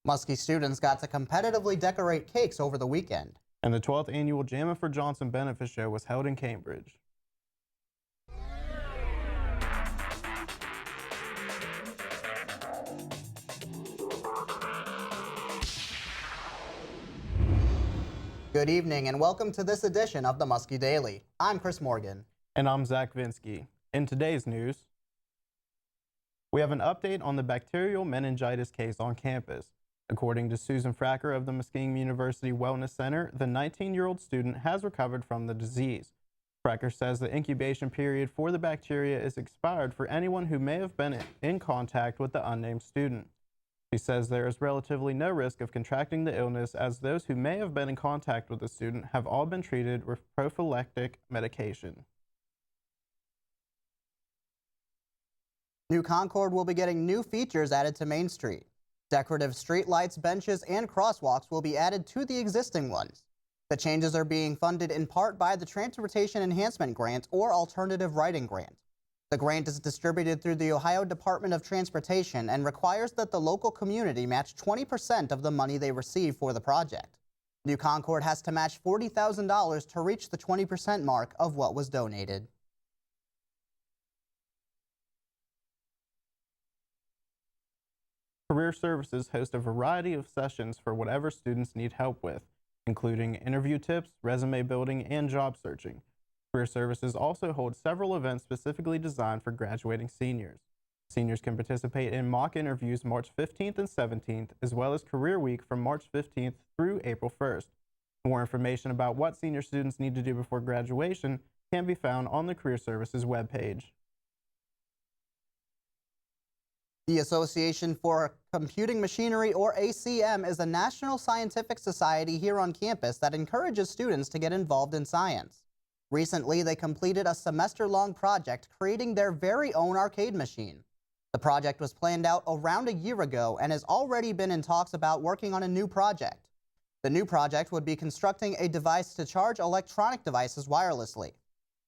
Muskie students got to competitively decorate cakes over the weekend. And the 12th annual Jammin for Johnson benefit show was held in Cambridge. Good evening and welcome to this edition of the Muskie Daily. I'm Chris Morgan. And I'm Zach Vinsky. In today's news, we have an update on the bacterial meningitis case on campus. According to Susan Fracker of the Muskingum University Wellness Center, the 19-year-old student has recovered from the disease. Fracker says the incubation period for the bacteria is expired for anyone who may have been in contact with the unnamed student. She says there is relatively no risk of contracting the illness, as those who may have been in contact with the student have all been treated with prophylactic medication. New Concord will be getting new features added to Main Street. Decorative street lights, benches, and crosswalks will be added to the existing ones. The changes are being funded in part by the Transportation Enhancement Grant or Alternative Writing Grant. The grant is distributed through the Ohio Department of Transportation and requires that the local community match 20% of the money they receive for the project. New Concord has to match $40,000 to reach the 20% mark of what was donated. Career Services host a variety of sessions for whatever students need help with, including interview tips, resume building, and job searching. Career Services also holds several events specifically designed for graduating seniors. Seniors can participate in mock interviews March 15th and 17th, as well as Career Week from March 15th through April 1st. More information about what senior students need to do before graduation can be found on the Career Services webpage. The Association for Computing Machinery, or ACM, is a national scientific society here on campus that encourages students to get involved in science. Recently, they completed a semester-long project creating their very own arcade machine. The project was planned out around a year ago and has already been in talks about working on a new project. The new project would be constructing a device to charge electronic devices wirelessly.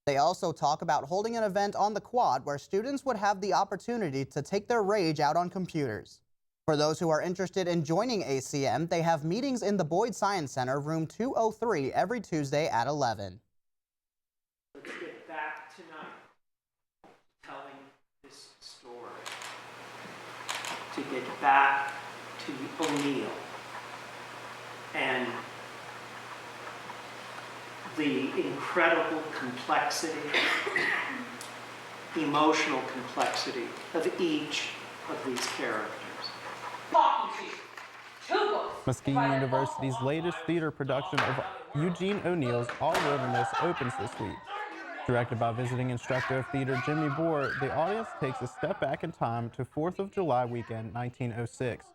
They also talk about holding an event on the quad where students would have the opportunity to take their rage out on computers. For those who are interested in joining ACM, they have meetings in the Boyd Science Center, room 203, every Tuesday at 11. Let's get back tonight telling this story. To get back to O'Neill and the incredible complexity, emotional complexity of each of these characters. Muskingum University's latest theater production of Eugene O'Neill's All Wilderness opens this week. Directed by visiting instructor of theater Jimmy Bohr, the audience takes a step back in time to 4th of July weekend 1906.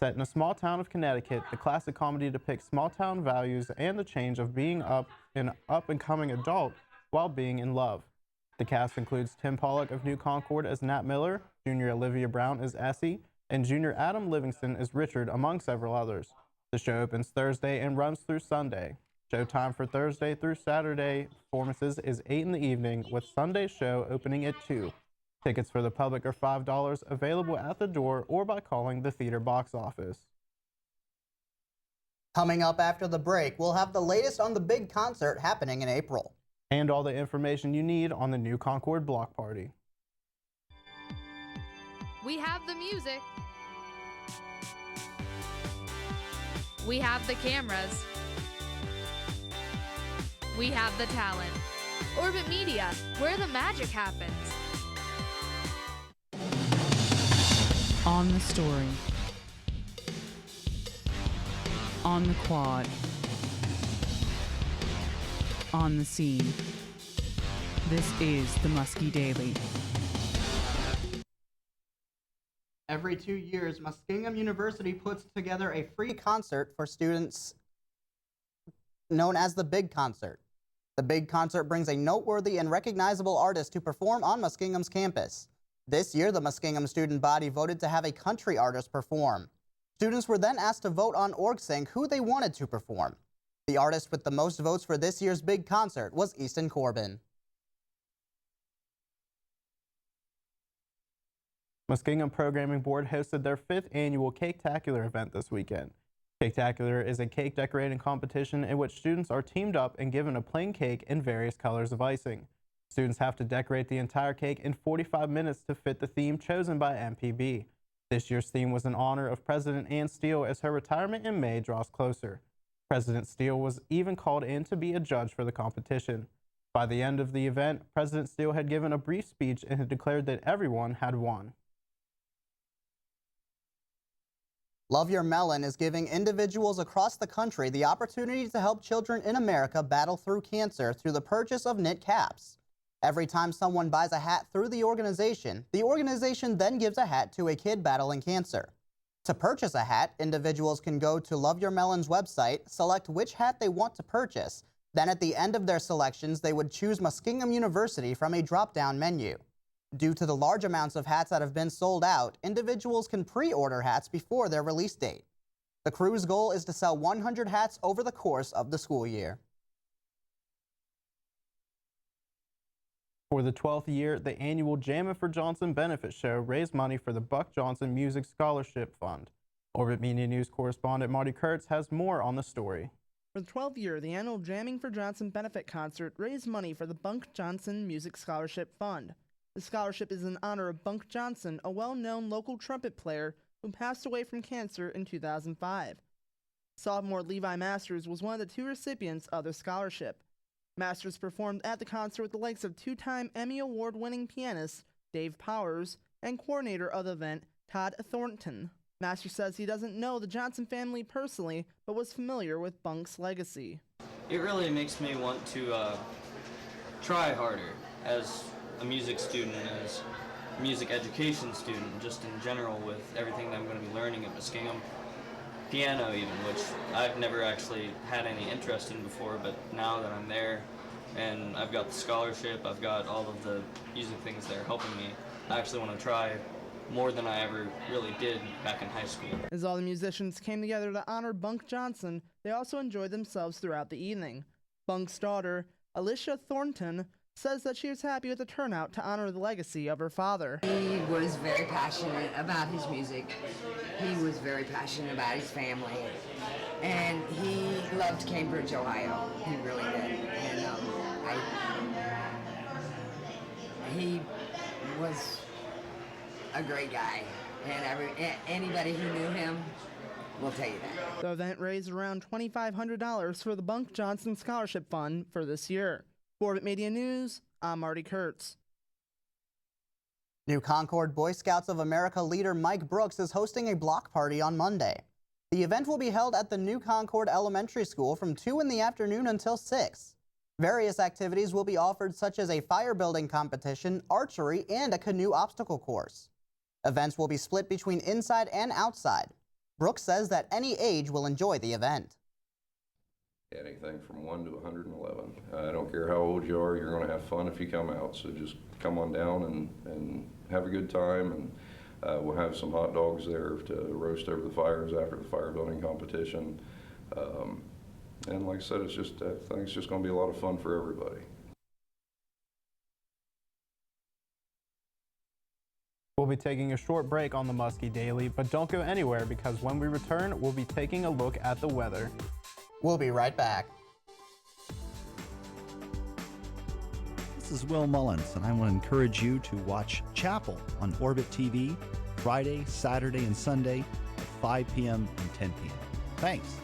Set in a small town of Connecticut, the classic comedy depicts small town values and the change of being an up-and-coming adult while being in love. The cast includes Tim Pollock of New Concord as Nat Miller, Junior Olivia Brown as Essie, and Junior Adam Livingston as Richard, among several others. The show opens Thursday and runs through Sunday. Showtime for Thursday through Saturday performances is 8 in the evening, with Sunday's show opening at 2. Tickets for the public are $5, available at the door or by calling the theater box office. Coming up after the break, we'll have the latest on the big concert happening in April. And all the information you need on the new Concord block party. We have the music. We have the cameras. We have the talent. Orbit Media, where the magic happens. On the story. On the quad. On the scene. This is the Muskie Daily. Every 2 years, Muskingum University puts together a free concert for students known as the Big Concert. The Big Concert brings a noteworthy and recognizable artist to perform on Muskingum's campus. This year, the Muskingum student body voted to have a country artist perform. Students were then asked to vote on OrgSync who they wanted to perform. The artist with the most votes for this year's Big Concert was Easton Corbin. Muskingum Programming Board hosted their 5th annual Cake-tacular event this weekend. Cake-tacular is a cake decorating competition in which students are teamed up and given a plain cake and various colors of icing. Students have to decorate the entire cake in 45 minutes to fit the theme chosen by MPB. This year's theme was in honor of President Ann Steele as her retirement in May draws closer. President Steele was even called in to be a judge for the competition. By the end of the event, President Steele had given a brief speech and had declared that everyone had won. Love Your Melon is giving individuals across the country the opportunity to help children in America battle through cancer through the purchase of knit caps. Every time someone buys a hat through the organization then gives a hat to a kid battling cancer. To purchase a hat, individuals can go to Love Your Melon's website, select which hat they want to purchase. Then at the end of their selections, they would choose Muskingum University from a drop-down menu. Due to the large amounts of hats that have been sold out, individuals can pre-order hats before their release date. The crew's goal is to sell 100 hats over the course of the school year. For the 12th year, the annual Jammin for Johnson benefit show raised money for the Buck Johnson Music Scholarship Fund. Orbit Media News correspondent Marty Kurtz has more on the story. For the 12th year, the annual Jammin for Johnson benefit concert raised money for the Buck Johnson Music Scholarship Fund. The scholarship is in honor of Buck Johnson, a well-known local trumpet player who passed away from cancer in 2005. Sophomore Levi Masters was one of the 2 recipients of the scholarship. Masters performed at the concert with the likes of 2-time Emmy Award-winning pianist Dave Powers and coordinator of the event Todd Thornton. Masters says he doesn't know the Johnson family personally, but was familiar with Bunk's legacy. It really makes me want to try harder as a music student, as a music education student, just in general with everything that I'm going to be learning at Muskingum. Piano even, which I've never actually had any interest in before, but now that I'm there and I've got the scholarship, I've got all of the music things that are helping me, I actually want to try more than I ever really did back in high school. As all the musicians came together to honor Bunk Johnson, they also enjoyed themselves throughout the evening. Bunk's daughter, Alicia Thornton, says that she was happy with the turnout to honor the legacy of her father. He was very passionate about his music. He was very passionate about his family. And he loved Cambridge, Ohio. He really did. And he was a great guy. And anybody who knew him will tell you that. The event raised around $2,500 for the Bunk Johnson Scholarship Fund for this year. For Orbit Media News, I'm Marty Kurtz. New Concord Boy Scouts of America leader Mike Brooks is hosting a block party on Monday. The event will be held at the New Concord Elementary School from 2 in the afternoon until 6. Various activities will be offered, such as a fire building competition, archery, and a canoe obstacle course. Events will be split between inside and outside. Brooks says that any age will enjoy the event. Anything from 1 to 111. I don't care how old you are, you're going to have fun if you come out. So just come on down and have a good time. And we'll have some hot dogs there to roast over the fires after the fire building competition. And like I said, I think it's just going to be a lot of fun for everybody. We'll be taking a short break on the Muskie Daily, but don't go anywhere because when we return, we'll be taking a look at the weather. We'll be right back. This is Will Mullins, and I want to encourage you to watch Chapel on Orbit TV Friday, Saturday, and Sunday at 5 p.m. and 10 p.m. Thanks.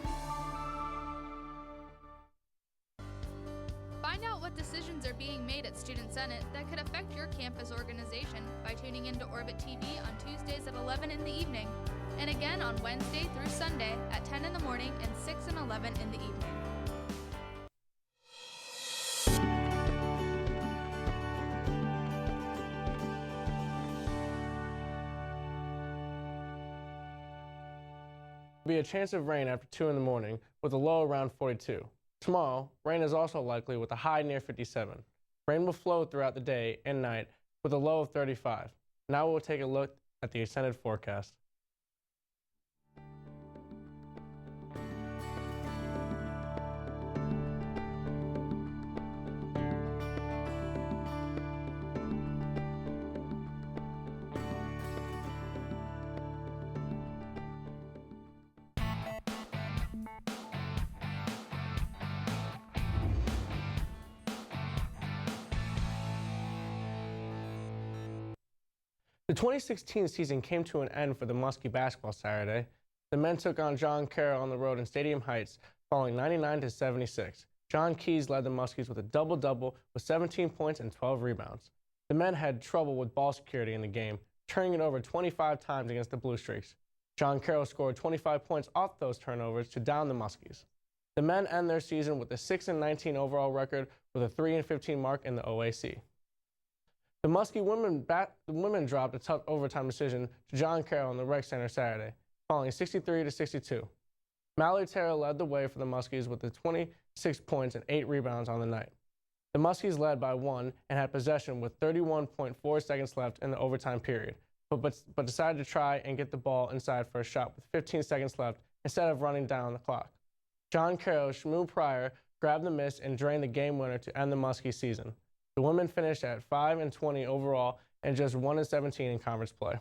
Find out what decisions are being made at Student Senate that could affect your campus organization by tuning into Orbit TV on Tuesdays at 11 in the evening, and again on Wednesday through Sunday at 10 in the morning and 6 and 11 in the evening. Be a chance of rain after 2 in the morning with a low around 42. Tomorrow, rain is also likely with a high near 57. Rain will flow throughout the day and night with a low of 35. Now we'll take a look at the extended forecast. The 2016 season came to an end for the Muskie basketball Saturday. The men took on John Carroll on the road in Stadium Heights, falling 99-76. John Keys led the Muskies with a double-double with 17 points and 12 rebounds. The men had trouble with ball security in the game, turning it over 25 times against the Blue Streaks. John Carroll scored 25 points off those turnovers to down the Muskies. The men end their season with a 6-19 overall record with a 3-15 mark in the OAC. The Muskie women dropped a tough overtime decision to John Carroll in the Rec Center Saturday, falling 63-62. Mallory Terrell led the way for the Muskies with the 26 points and 8 rebounds on the night. The Muskies led by 1 and had possession with 31.4 seconds left in the overtime period, but decided to try and get the ball inside for a shot with 15 seconds left instead of running down the clock. John Carroll, Shmoo Pryor, grabbed the miss and drained the game winner to end the Muskie season. The women finished at 5-20 overall and just 1-17 in conference play.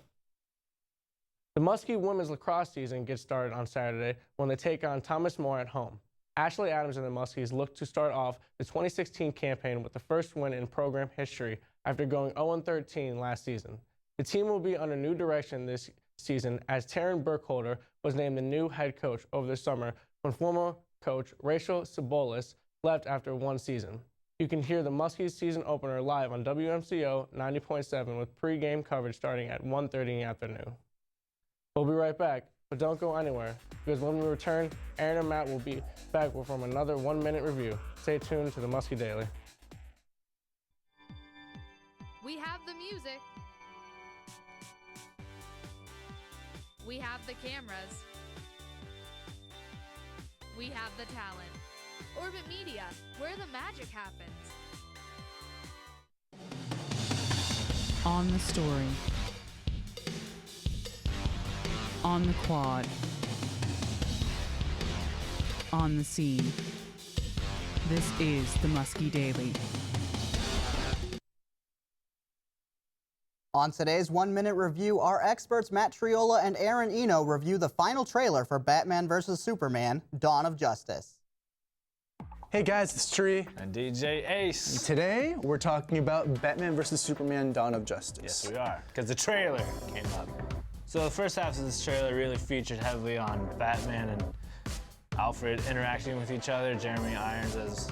The Muskie women's lacrosse season gets started on Saturday when they take on Thomas More at home. Ashley Adams and the Muskies look to start off the 2016 campaign with the first win in program history after going 0-13 last season. The team will be under new direction this season as Taryn Burkholder was named the new head coach over the summer when former coach Rachel Cibolis left after one season. You can hear the Muskies season opener live on WMCO 90.7 with pregame coverage starting at 1:30 in the afternoon. We'll be right back, but don't go anywhere because when we return, Aaron and Matt will be back from another 1-minute review. Stay tuned to the Muskie Daily. We have the music. We have the cameras. We have the talent. Orbit Media, where the magic happens. On the story. On the quad. On the scene. This is the Muskie Daily. On today's 1-minute review, our experts Matt Triola and Aaron Eno review the final trailer for Batman vs. Superman, Dawn of Justice. Hey guys, it's Tree. And DJ Ace. Today, we're talking about Batman vs. Superman, Dawn of Justice. Yes, we are, because the trailer came up. So the first half of this trailer really featured heavily on Batman and Alfred interacting with each other, Jeremy Irons as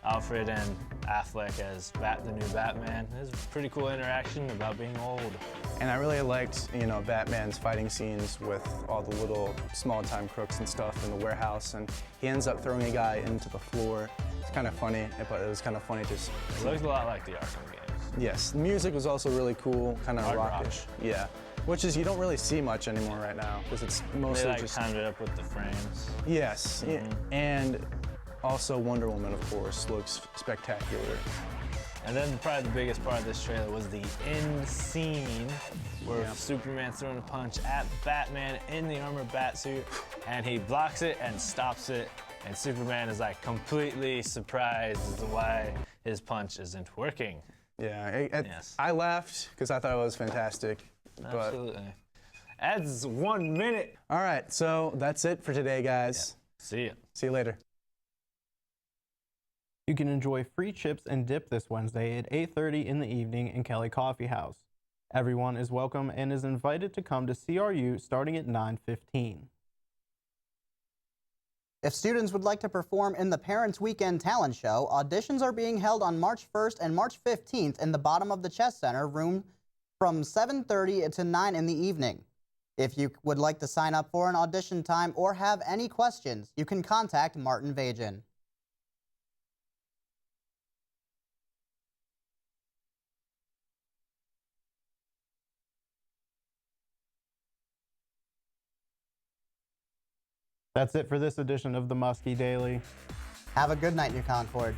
Alfred and Affleck as the new Batman. It was a pretty cool interaction about being old. And I really liked, Batman's fighting scenes with all the little small-time crooks and stuff in the warehouse, and he ends up throwing a guy into the floor. It's kind of funny, but it was kind of funny to see. It looked a lot like the Arkham games. Yes, the music was also really cool, kind of rockish. Yeah, which is you don't really see much anymore right now because it's mostly just timed it up with the frames. Yes, and also Wonder Woman, of course, looks spectacular. And then probably the biggest part of this trailer was the end scene where Superman's throwing a punch at Batman in the armored batsuit, and he blocks it and stops it, and Superman is like completely surprised as to why his punch isn't working. Yeah, I laughed because I thought it was fantastic. Absolutely. That's 1 minute. All right, so that's it for today, guys. Yeah. See ya. See you later. You can enjoy free chips and dip this Wednesday at 8:30 in the evening in Kelly Coffee House. Everyone is welcome and is invited to come to CRU starting at 9:15. If students would like to perform in the Parents Weekend Talent Show, auditions are being held on March 1st and March 15th in the bottom of the Chess Center room from 7:30 to 9 in the evening. If you would like to sign up for an audition time or have any questions, you can contact Martin Vajan. That's it for this edition of the Muskie Daily. Have a good night, New Concord.